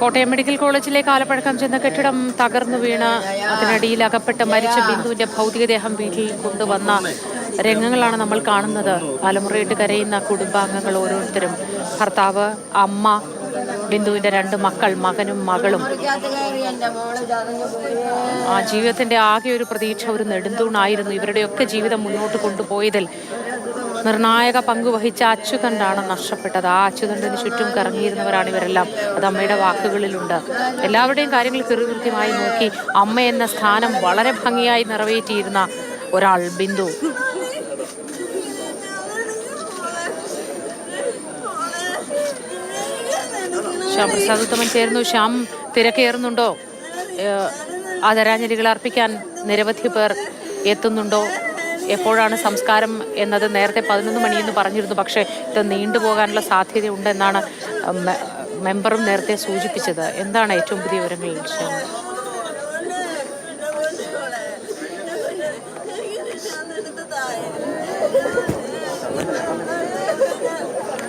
Kottayam medical കോളേജിലെ കാലപ്പഴക്കം ചെന്ന കെട്ടിടം തകർന്നു വീണ് അതിനടിയിൽ അകപ്പെട്ട് മരിച്ച ബിന്ദുവിന്റെ ഭൗതികദേഹം വീട്ടിൽ കൊണ്ടുവന്ന രംഗങ്ങളാണ് നമ്മൾ കാണുന്നത്. അലമുറയിട്ട് കരയുന്ന കുടുംബാംഗങ്ങൾ ഓരോരുത്തരും, ഭർത്താവ്, അമ്മ, ബിന്ദുവിന്റെ 2 മക്കൾ, മകനും മകളും. ആ ജീവിതത്തിന്റെ ആകെ ഒരു പ്രതീക്ഷ, ഒരു നെടുന്തൂണായിരുന്നു. ഇവരുടെയൊക്കെ ജീവിതം മുന്നോട്ട് കൊണ്ടുപോയതിൽ നിർണായക പങ്കുവഹിച്ച അച്യുതണ്ടാണ് നഷ്ടപ്പെട്ടത്. ആ അച്യുതണ്ടിന് ചുറ്റും കറങ്ങിയിരുന്നവരാണ് ഇവരെല്ലാം. അത് അമ്മയുടെ വാക്കുകളിലുണ്ട്. എല്ലാവരുടെയും കാര്യങ്ങൾ കൃത്യമായി നോക്കി അമ്മ എന്ന സ്ഥാനം വളരെ ഭംഗിയായി നിറവേറ്റിയിരുന്ന ഒരാൾ ബിന്ദു. ശ്യാം പ്രസാദ് ഉത്തമൻ ചേർന്നു. ശ്യാം, തിരക്കേറുന്നുണ്ടോ? ആദരാഞ്ജലികൾ അർപ്പിക്കാൻ നിരവധി പേർ എത്തുന്നുണ്ടോ? എപ്പോഴാണ് സംസ്കാരം എന്നത് നേരത്തെ 11 മണിയെന്ന് പറഞ്ഞിരുന്നു. പക്ഷേ ഇത് നീണ്ടുപോകാനുള്ള സാധ്യതയുണ്ടെന്നാണ് മെമ്പറും നേരത്തെ സൂചിപ്പിച്ചത്. എന്താണ് ഏറ്റവും പുതിയ വിവരങ്ങൾ?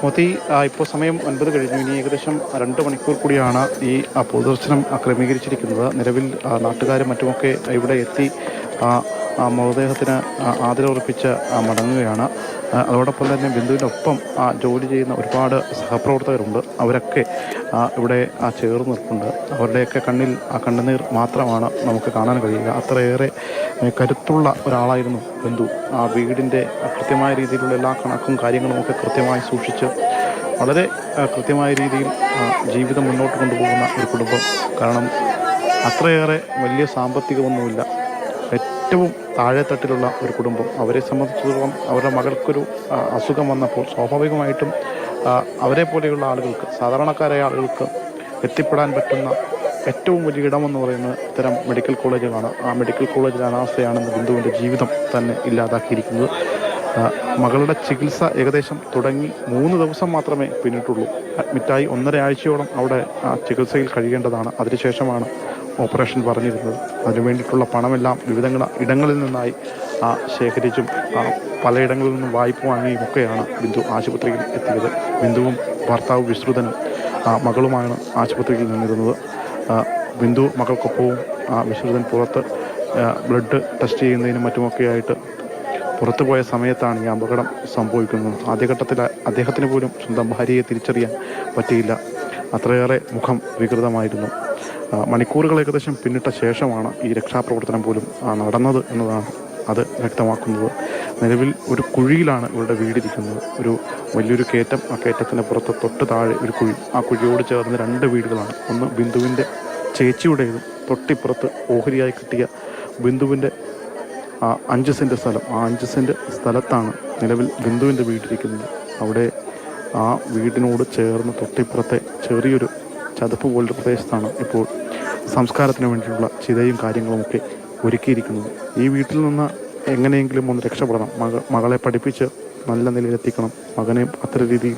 മോദി, ഇപ്പോൾ സമയം 9 കഴിഞ്ഞു. ഇനി ഏകദേശം 2 മണിക്കൂർ കൂടിയാണ് ഈ പൊതുദർശനം ക്രമീകരിച്ചിരിക്കുന്നത്. നിലവിൽ നാട്ടുകാരും മറ്റുമൊക്കെ ഇവിടെ എത്തി മൃതദേഹത്തിന് ആദരവർപ്പിച്ച് മടങ്ങുകയാണ്. അതോടൊപ്പം തന്നെ ബിന്ദുവിനൊപ്പം ജോലി ചെയ്യുന്ന ഒരുപാട് സഹപ്രവർത്തകരുണ്ട്. അവരൊക്കെ ഇവിടെ ചേർന്ന് നിൽപ്പുണ്ട്. അവരുടെയൊക്കെ കണ്ണിൽ കണ്ണുനീർ മാത്രമാണ് നമുക്ക് കാണാൻ കഴിയുക. അത്രയേറെ കരുത്തുള്ള ഒരാളായിരുന്നു ബിന്ദു. വീടിൻ്റെ കൃത്യമായ രീതിയിലുള്ള എല്ലാ കണക്കും കാര്യങ്ങളുമൊക്കെ കൃത്യമായി സൂക്ഷിച്ച് വളരെ കൃത്യമായ രീതിയിൽ ജീവിതം മുന്നോട്ട് കൊണ്ടുപോകുന്ന ഒരു കുടുംബം. കാരണം അത്രയേറെ വലിയ സാമ്പത്തികമൊന്നുമില്ല, ഏറ്റവും താഴെത്തട്ടിലുള്ള ഒരു കുടുംബം. അവരെ സംബന്ധിച്ചിടത്തോളം അവരുടെ മകൾക്കൊരു അസുഖം വന്നപ്പോൾ സ്വാഭാവികമായിട്ടും അവരെ പോലെയുള്ള ആളുകൾക്ക്, സാധാരണക്കാരായ ആളുകൾക്ക് എത്തിപ്പെടാൻ പറ്റുന്ന ഏറ്റവും വലിയ ഇടമെന്ന് പറയുന്നത് ഇത്തരം മെഡിക്കൽ കോളേജുകളാണ്. ആ മെഡിക്കൽ കോളേജിലെ അനാസ്ഥയാണെന്ന് ബിന്ദുവിൻ്റെ ജീവിതം തന്നെ ഇല്ലാതാക്കിയിരിക്കുന്നത്. മകളുടെ ചികിത്സ ഏകദേശം തുടങ്ങി 3 ദിവസം മാത്രമേ പിന്നിട്ടുള്ളൂ. അഡ്മിറ്റായി 1.5 ആഴ്ചയോളം അവിടെ ചികിത്സയിൽ കഴിയേണ്ടതാണ്. അതിനുശേഷമാണ് ഓപ്പറേഷൻ പറഞ്ഞിരുന്നത്. അതിനുവേണ്ടിയിട്ടുള്ള പണമെല്ലാം വിവിധ ഇടങ്ങളിൽ നിന്നായി ശേഖരിച്ചും പലയിടങ്ങളിൽ നിന്നും വായ്പ വാങ്ങിയും ഒക്കെയാണ് ബിന്ദു ആശുപത്രിയിൽ എത്തിയത്. ബിന്ദുവും ഭർത്താവ് വിശ്രുതനും മകളുമാണ് ആശുപത്രിയിൽ നിന്നിരുന്നത്. ബിന്ദു മകൾക്കൊപ്പവും വിശ്രുതൻ പുറത്ത് ബ്ലഡ് ടെസ്റ്റ് ചെയ്യുന്നതിനും മറ്റുമൊക്കെയായിട്ട് പുറത്തു പോയ സമയത്താണ് ഈ അപകടം സംഭവിക്കുന്നത്. ആദ്യഘട്ടത്തിൽ അദ്ദേഹത്തിന് പോലും സ്വന്തം ഭാര്യയെ തിരിച്ചറിയാൻ പറ്റിയില്ല. അത്രയേറെ മുഖം വികൃതമായിരുന്നു. മണിക്കൂറുകൾ ഏകദേശം പിന്നിട്ട ശേഷമാണ് ഈ രക്ഷാപ്രവർത്തനം പോലും നടന്നത് എന്നതാണ് അത് വ്യക്തമാക്കുന്നത്. നിലവിൽ ഒരു കുഴിയിലാണ് ഇവരുടെ വീടിരിക്കുന്നത്. ഒരു വലിയൊരു കയറ്റം, ആ കയറ്റത്തിന് പുറത്ത് തൊട്ട് താഴെ ഒരു കുഴി. ആ കുഴിയോട് ചേർന്ന് 2 വീടുകളാണ്. ഒന്ന് ബിന്ദുവിൻ്റെ ചേച്ചിയുടേതും തൊട്ടിപ്പുറത്ത് ഓഹരിയായി കിട്ടിയ ബിന്ദുവിൻ്റെ 5 സെൻറ്റ് സ്ഥലം. ആ 5 സെൻറ്റ് സ്ഥലത്താണ് നിലവിൽ ബിന്ദുവിൻ്റെ വീടിരിക്കുന്നത്. അവിടെ ആ വീടിനോട് ചേർന്ന് തൊട്ടിപ്പുറത്തെ ചെറിയൊരു ചതുപ്പ് പോലൊരു പ്രദേശത്താണ് ഇപ്പോൾ സംസ്കാരത്തിന് വേണ്ടിയിട്ടുള്ള ചിതയും കാര്യങ്ങളുമൊക്കെ ഒരുക്കിയിരിക്കുന്നത്. ഈ വീട്ടിൽ നിന്ന് എങ്ങനെയെങ്കിലും ഒന്ന് രക്ഷപ്പെടണം. മകളെ പഠിപ്പിച്ച് നല്ല നിലയിലെത്തിക്കണം. മകനെ അത്ര രീതിയിൽ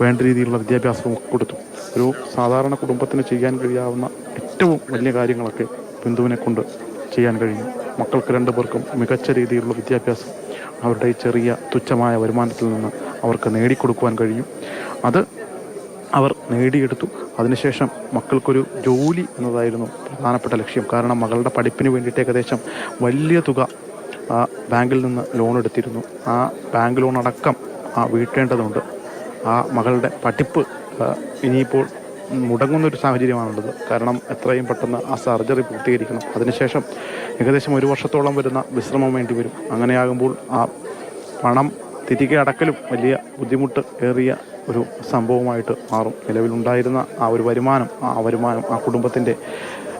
വേണ്ട രീതിയിലുള്ള വിദ്യാഭ്യാസവും കൊടുത്തു. ഒരു സാധാരണ കുടുംബത്തിന് ചെയ്യാൻ കഴിയാവുന്ന ഏറ്റവും വലിയ കാര്യങ്ങളൊക്കെ ബിന്ദുവിനെ കൊണ്ട് ചെയ്യാൻ കഴിഞ്ഞു. മക്കൾക്ക് 2 പേർക്കും മികച്ച രീതിയിലുള്ള വിദ്യാഭ്യാസം അവരുടെ ചെറിയ തുച്ഛമായ വരുമാനത്തിൽ നിന്ന് അവർക്ക് നേടിക്കൊടുക്കുവാൻ കഴിഞ്ഞു. അത് അവർ നേടിയെടുത്തു. അതിനുശേഷം മക്കൾക്കൊരു ജോലി എന്നതായിരുന്നു പ്രധാനപ്പെട്ട ലക്ഷ്യം. കാരണം മകളുടെ പഠിപ്പിന് വേണ്ടിയിട്ട് ഏകദേശം വലിയ തുക ബാങ്കിൽ നിന്ന് ലോൺ എടുത്തിരുന്നു. ആ ബാങ്ക് ലോൺ അടക്കം വീട്ടേണ്ടതുണ്ട്. ആ മകളുടെ പഠിപ്പ് ഇനിയിപ്പോൾ മുടങ്ങുന്നൊരു സാഹചര്യമാണുള്ളത്. കാരണം എത്രയും പെട്ടെന്ന് ആ സർജറി പൂർത്തീകരിക്കണം. അതിനുശേഷം ഏകദേശം 1 വർഷത്തോളം വരുന്ന വിശ്രമം വേണ്ടി വരും. അങ്ങനെയാകുമ്പോൾ ആ പണം തിരികെ അടക്കലും വലിയ ബുദ്ധിമുട്ട് ഏറിയ ഒരു സംഭവമായിട്ട് മാറും. നിലവിലുണ്ടായിരുന്ന ആ ഒരു വരുമാനം ആ കുടുംബത്തിൻ്റെ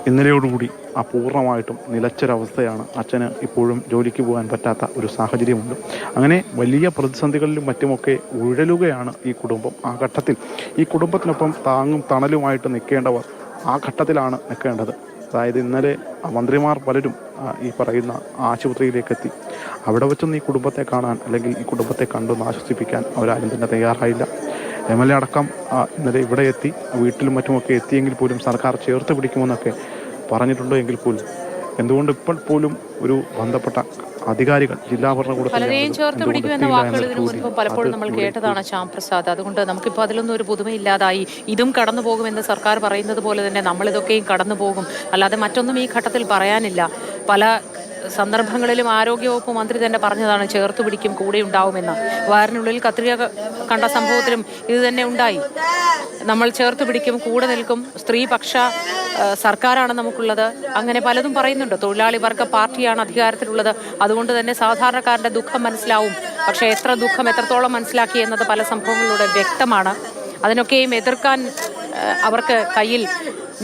ഇന്നലെയോടുകൂടി പൂർണ്ണമായിട്ടും നിലച്ചൊരവസ്ഥയാണ്. അച്ഛന് ഇപ്പോഴും ജോലിക്ക് പോകാൻ പറ്റാത്ത ഒരു സാഹചര്യമുണ്ട്. അങ്ങനെ വലിയ പ്രതിസന്ധികളിലും മറ്റുമൊക്കെ ഉഴലുകയാണ് ഈ കുടുംബം. ആ ഘട്ടത്തിൽ ഈ കുടുംബത്തിനൊപ്പം താങ്ങും തണലുമായിട്ട് നിൽക്കേണ്ടവർ ആ ഘട്ടത്തിലാണ് നിൽക്കേണ്ടത്. അതായത് ഇന്നലെ മന്ത്രിമാർ പലരും ഈ പറയുന്ന ആശുപത്രിയിലേക്കെത്തി. അവിടെ വെച്ചൊന്നും ഈ കുടുംബത്തെ കാണാൻ അല്ലെങ്കിൽ ഈ കുടുംബത്തെ കണ്ടൊന്ന് ആശ്വസിപ്പിക്കാൻ അവരാരും തന്നെ തയ്യാറായില്ല. MLA അടക്കം ഇന്നലെ ഇവിടെ എത്തി, വീട്ടിലും മറ്റുമൊക്കെ എത്തിയെങ്കിൽ പോലും സർക്കാർ ചേർത്ത് പിടിക്കുമെന്നൊക്കെ പറഞ്ഞിട്ടുണ്ട്. എങ്കിൽ പോലും എന്തുകൊണ്ട് ഇപ്പോൾ പോലും ഒരു ബന്ധപ്പെട്ട അധികാരികൾ ജില്ലാ ഭരണകൂടത്തിൽ പലരെയും ചേർത്ത് പിടിക്കുമെന്ന വാക്കുകൾ ഇതിനു മുൻപ് പലപ്പോഴും നമ്മൾ കേട്ടതാണ് ശ്യാം പ്രസാദ്. അതുകൊണ്ട് നമുക്കിപ്പോൾ അതിലൊന്നും ഒരു പുതുമയില്ലാതായി. ഇതും കടന്നു പോകുമെന്ന് സർക്കാർ പറയുന്നത് പോലെ തന്നെ നമ്മളിതൊക്കെയും കടന്നു പോകും. അല്ലാതെ മറ്റൊന്നും ഈ ഘട്ടത്തിൽ പറയാനില്ല. പല സന്ദർഭങ്ങളിലും ആരോഗ്യവകുപ്പ് മന്ത്രി തന്നെ പറഞ്ഞതാണ് ചേർത്ത് പിടിക്കും, കൂടെ ഉണ്ടാവുമെന്ന്. വയറിനുള്ളിൽ കത്രിക കണ്ട സംഭവത്തിലും ഇത് തന്നെ ഉണ്ടായി. നമ്മൾ ചേർത്ത് പിടിക്കും, കൂടെ നിൽക്കും, സ്ത്രീപക്ഷ സർക്കാരാണ് നമുക്കുള്ളത്, അങ്ങനെ പലതും പറയുന്നുണ്ട്. തൊഴിലാളി വർഗ പാർട്ടിയാണ് അധികാരത്തിലുള്ളത്, അതുകൊണ്ട് തന്നെ സാധാരണക്കാരന്റെ ദുഃഖം മനസ്സിലാവും. പക്ഷേ എത്ര ദുഃഖം എത്രത്തോളം മനസ്സിലാക്കി എന്നത് പല സംഭവങ്ങളിലൂടെ വ്യക്തമാണ്. അതിനൊക്കെയും എതിർക്കാൻ അവർക്ക് കയ്യിൽ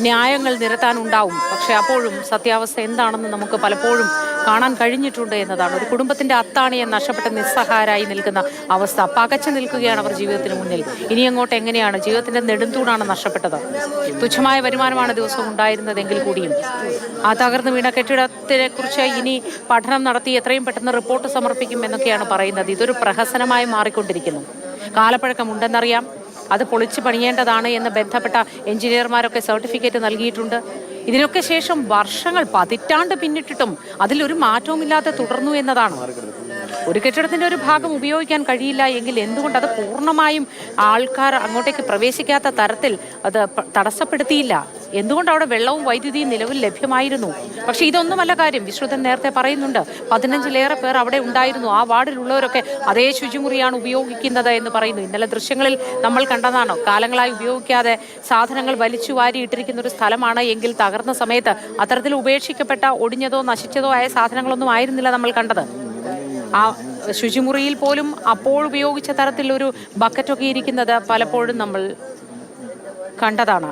ന്യായങ്ങൾ നിരത്താനുണ്ടാവും. പക്ഷെ അപ്പോഴും സത്യാവസ്ഥ എന്താണെന്ന് നമുക്ക് പലപ്പോഴും കാണാൻ കഴിഞ്ഞിട്ടുണ്ട് എന്നതാണ്. ഒരു കുടുംബത്തിന്റെ അത്താണിയെ നഷ്ടപ്പെട്ട് നിസ്സഹായരായി നിൽക്കുന്ന അവസ്ഥ. പകച്ചു നിൽക്കുകയാണ് അവർ ജീവിതത്തിന് മുന്നിൽ. ഇനി അങ്ങോട്ട് എങ്ങനെയാണ്? ജീവിതത്തിന്റെ നെടുന്തൂണാണ് നഷ്ടപ്പെട്ടത്. തുച്ഛമായ വരുമാനമാണ് ദിവസവും ഉണ്ടായിരുന്നതെങ്കിൽ കൂടിയും ആ തകർന്നു വീണ കെട്ടിടത്തിനെ കുറിച്ച് ഇനി പഠനം നടത്തി എത്രയും പെട്ടെന്ന് റിപ്പോർട്ട് സമർപ്പിക്കും എന്നൊക്കെയാണ് പറയുന്നത്. ഇതൊരു പ്രഹസനമായി മാറിക്കൊണ്ടിരിക്കുന്നു. കാലപ്പഴക്കമുണ്ടെന്നറിയാം, അത് പൊളിച്ചു പണിയേണ്ടതാണ് എന്ന് ബന്ധപ്പെട്ട എഞ്ചിനീയർമാരൊക്കെ സർട്ടിഫിക്കറ്റ് നൽകിയിട്ടുണ്ട്. ഇതിനൊക്കെ ശേഷം വർഷങ്ങൾ, പതിറ്റാണ്ട് പിന്നിട്ടിട്ടും അതിലൊരു മാറ്റവുമില്ലാതെ തുടർന്നു എന്നതാണ്. ഒരു കെട്ടിടത്തിന്റെ ഒരു ഭാഗം ഉപയോഗിക്കാൻ കഴിയില്ല എങ്കിൽ എന്തുകൊണ്ട് അത് പൂർണ്ണമായും ആൾക്കാർ അങ്ങോട്ടേക്ക് പ്രവേശിക്കാത്ത തരത്തിൽ അത് തടസ്സപ്പെടുത്തിയില്ല? എന്തുകൊണ്ട് അവിടെ വെള്ളവും വൈദ്യുതിയും നിലവിൽ ലഭ്യമായിരുന്നു? പക്ഷെ ഇതൊന്നുമല്ല കാര്യം. വിശ്രുതൻ നേരത്തെ പറയുന്നുണ്ട്, 15-ലേറെ പേർ അവിടെ ഉണ്ടായിരുന്നു. ആ വാർഡിലുള്ളവരൊക്കെ അതേ ശുചിമുറിയാണ് ഉപയോഗിക്കുന്നത് എന്ന് പറയുന്നു. ഇന്നലെ ദൃശ്യങ്ങളിൽ നമ്മൾ കണ്ടതാണ്. കാലങ്ങളായി ഉപയോഗിക്കാതെ സാധനങ്ങൾ വലിച്ചു വാരി ഇട്ടിരിക്കുന്ന ഒരു സ്ഥലമാണ് എങ്കിൽ തകർന്ന സമയത്ത് അത്തരത്തിൽ ഉപേക്ഷിക്കപ്പെട്ട ഒടിഞ്ഞതോ നശിച്ചതോ ആയ സാധനങ്ങളൊന്നും ആയിരുന്നില്ല നമ്മൾ കണ്ടത്. ആ ശുചിമുറിയിൽ പോലും അപ്പോൾ ഉപയോഗിച്ച തരത്തിലൊരു ബക്കറ്റൊക്കെ ഇരിക്കുന്നത് പലപ്പോഴും നമ്മൾ കണ്ടതാണ്.